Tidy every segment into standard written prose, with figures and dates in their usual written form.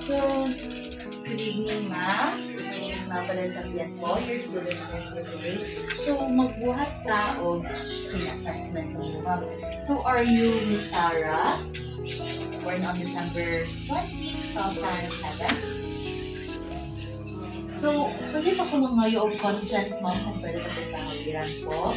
So, good evening, ma'am. My name is Mapala Sabian po, your student nurse for today. So, magbuhat ka o skin assessment mo, ma'am. So, are you Miss Sarah? Born on December 20, 2007. So, pwede pa ko mangayo of consent, ma'am, kung pwede pa itong tangawiran po.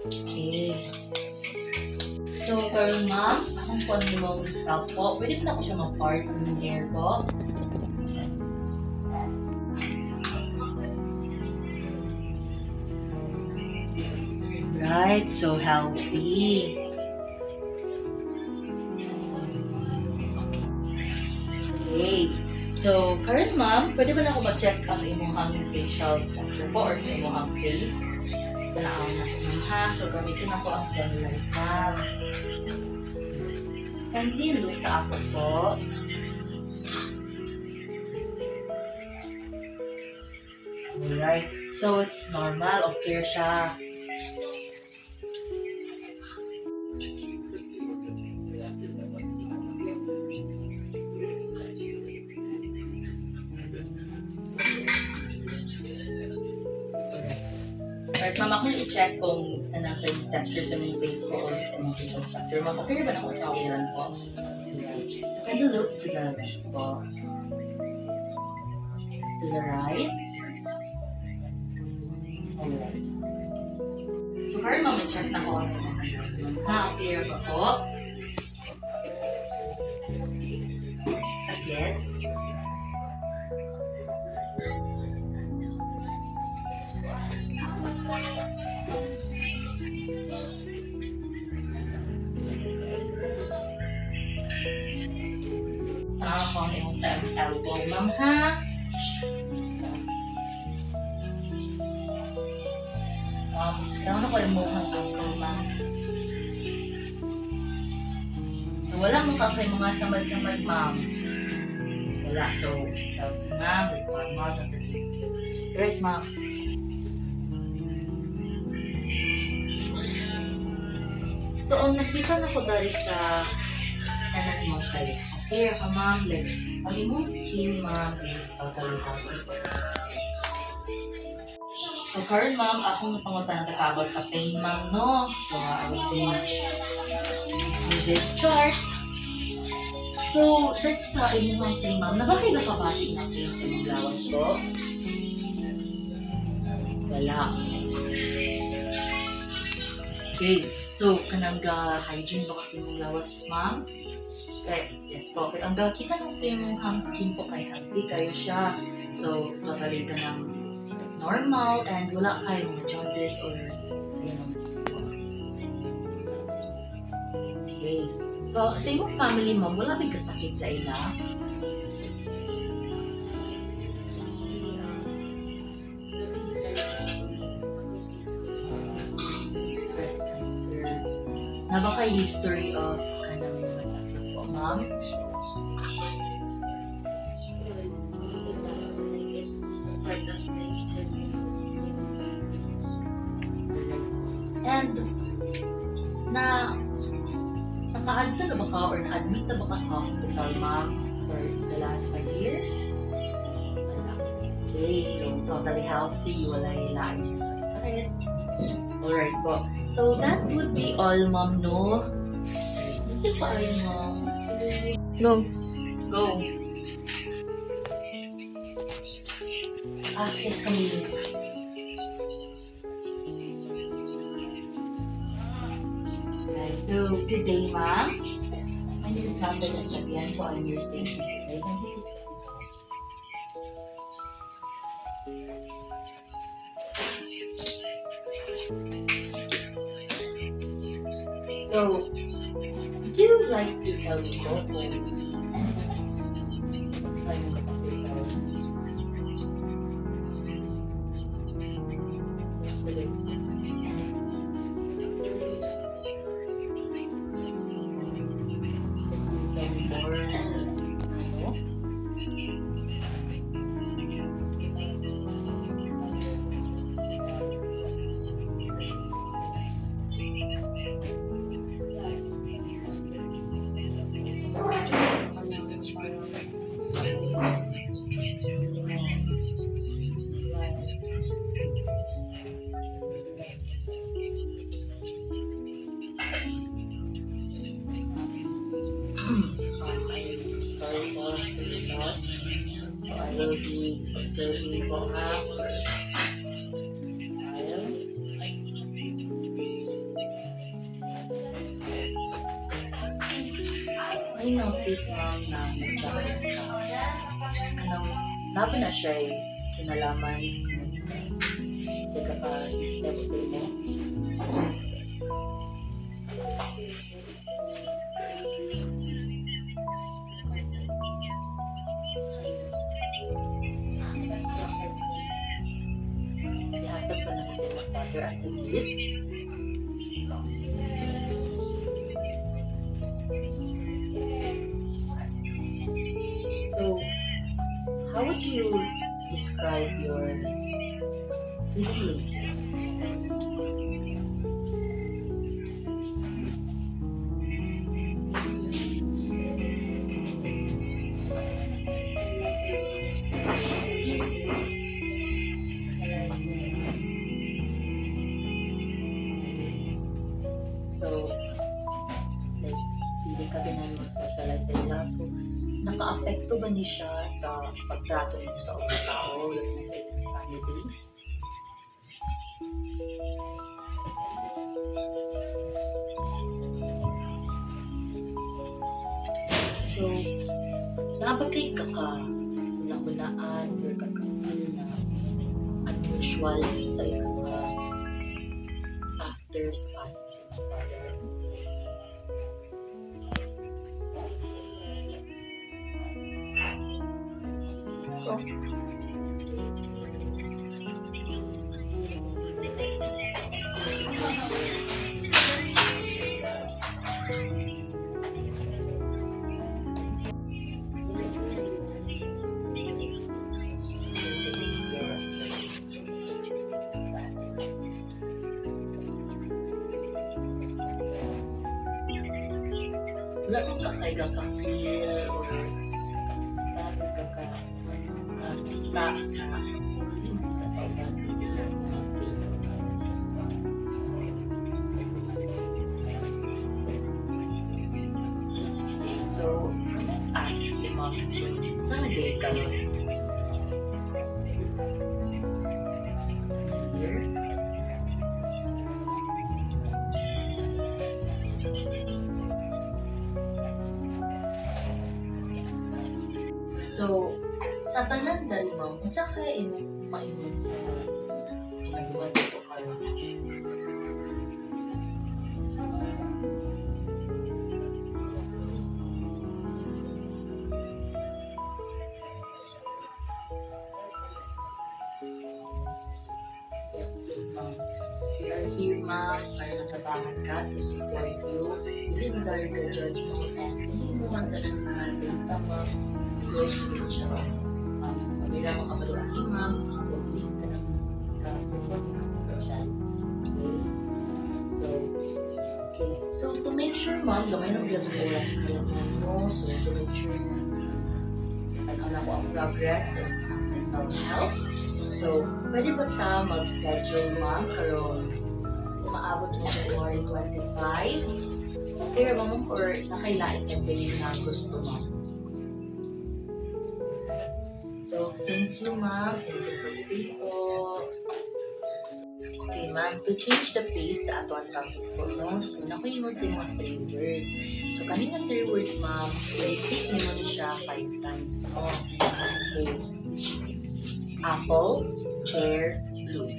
Okay. So, karon ma'am, akong po mong scalp po. Pwede na ako siya mag-part ng hair po. Right, so healthy. Okay. So, karon ma'am, pwede ba na ako ma-check ang imong facial structure po or sa imong face? Kailangan na ko ha. So, gamitin ako ang pen light ma'am. Kindly look sa ako po. Alright. So, it's normal. Okay siya. Alright, ma'am, ako yung i-check kung nasa yung texture sa mga face ko or sa mga facial structure. Ma'am, okay ba na kung tawiran po? So, can you look to the left po? To the right? Alright. So, current ma'am, i-check na ko ang mga ha, okay ba po? Sakit? Ako ang iyong sa elbow, ma'am, ha? Daw na ko yung mukhang ankle, ma'am. So, wala mong kakay mga samad-samad, ma'am. Wala. So, healthy, ma'am. With one mouth. Great, ma'am. So, ang nakita na ko dari sa tanan mo kayo. Here ka, ma'am. Like, ang imong skin, ma'am, is totally healthy. So, current, ma'am, akong napangutan na about sa pain, ma'am, no? So, I will be using this chart. So, dahil sa inyong pain, ma'am, nabakay na kabati ng pain sa mga lawas ko? Wala. Okay. So, kanang hygiene ba kasi mong lawas, ma'am? Okay. Yes po. Okay. Ang kita lang sa imong skin po kay healthy kayo siya. So, totally ka ng normal and wala kayong jaundice or okay. So, sa imong family, ma'am, wala bang kasakit sa ila? Breast cancer. Na ba kayo history of kanang masakit po, ma'am? And naka-admit na ba ka or na-admit na ba ka sa hospital, ma'am, for the last 5 years? Okay, so totally healthy, wala yung sakit. Alright po. So that would be all, ma'am, no? Hindi pa rin, ma'am. Go. Go. Yes, kami. Okay, so good day, ma'am. My name is Nanda Dasabian, so I'm your safety today. And this is so, would you like to tell me more? Sorry for the loss. So I will be observing po ha. I notice ma'am na nagkakaroon ka. Nabi na siya eh, kinalaman. Hindi ka pa level mo. Ihatag pa na gusto mag-father as a gift. So, how would you describe your feelings? So, like, hindi ka ganun mag-socialize sa ila. So, naka-apekto ba niya siya sa pagtrato niyo sa ibang tao, lalo na sa ibang family? So, nabagay ka unang-unaan or kakapil na unusual sa iyong after sa passing sa iyong father? Wala kang kakaiga ka-feel or kakita na hindi ka sa ibang so, ask you ma'am, saan nag-day ka nun? So, sa tanan dari ma'am, unsa kaya imong maingon sa inabuhat dito karon? Yes, ma'am. We are here, ma'am, para natabangan ka to support you. Hindi mo dahil ka judgment and hindi mo man dahil mga data, ma'am. Situation siya sa kabila mo kabaluahin, ma'am. So, hindi ka na ka-perform ka siya. Okay. So, to make sure, ma'am, gamay ng ilang oras ka lang mo. So, to make sure na ano ko ang progress and mental health. So, pwede ba ta mag-schedule, ma'am, karon maabot na January 25? Kaya ba ma'am, or nakailain ka din na gusto, ma'am? So, thank you, ma'am. Thank you for today po. Okay, ma'am. To change the pace sa ato ang topic po, no? So, nakuingon sa mga 3 words. So, kanina 3 words, ma'am, repeat nyo na siya 5 times, no? Okay. Apple, chair, blue.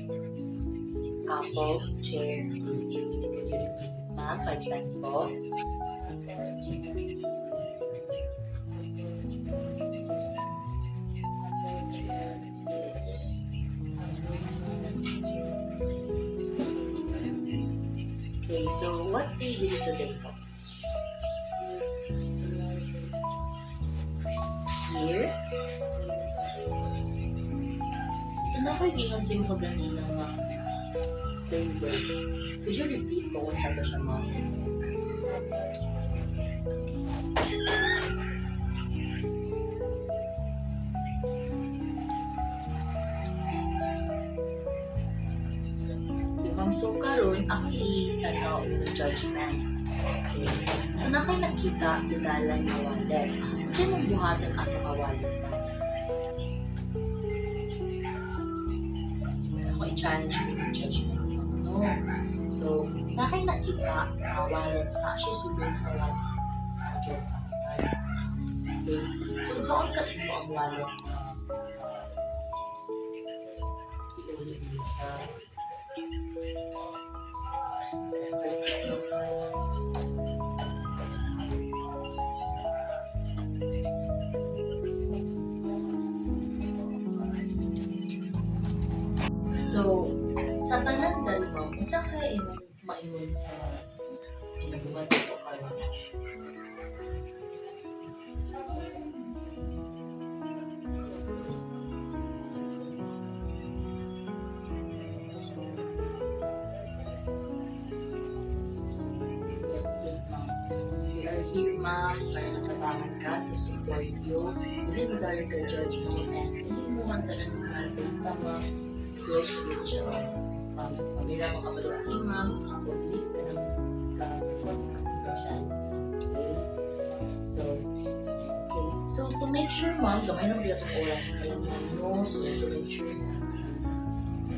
Apple, chair, blue. Can you repeat it, ma'am? 5 times po. Okay, so what day is it today po? Year? So, nakuingon sa mga ganina, ma'am. 3 words. Could you repeat kung saan to siya, ma'am? Okay, ma'am. So, karon ako i-tanaw yung judgment. Okay. So, nakita sa dalan na wallet. Kung saan mong buhaton ato ka wallet, ma'am? Ako i-challenge yung judgment, ma'am. No. So, nakita na wallet na siya sulod na wallet. 100,000. Okay. So, saan ka mo ang wallet, ma'am? I-ulit mo siya. So, sa tanan dari, ma'am, unsa kaya imong maingon sa inubuhat ito karon? We are here, ma'am, para natabangan ka to support you. Hindi mo dahil ka judge mo and hindi mo man tanan natin tama skills for siya. Ma'am, sa pamilya mo kapaluan ma'am, hindi ka nang ka siya. Okay? So to make sure, ma'am, gamay na mga itong oras kayo no? So to make sure na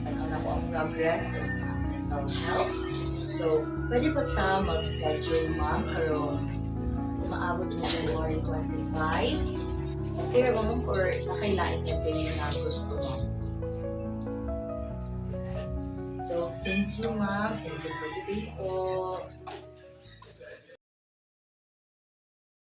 ano ko ang progress in mental health. So, pwede ba ta mag-schedule, ma'am, karon maabot na January 25? Okay, ra ba ma'am, or nakailain na din na gusto mo? So, thank you, ma'am. Thank you for today po.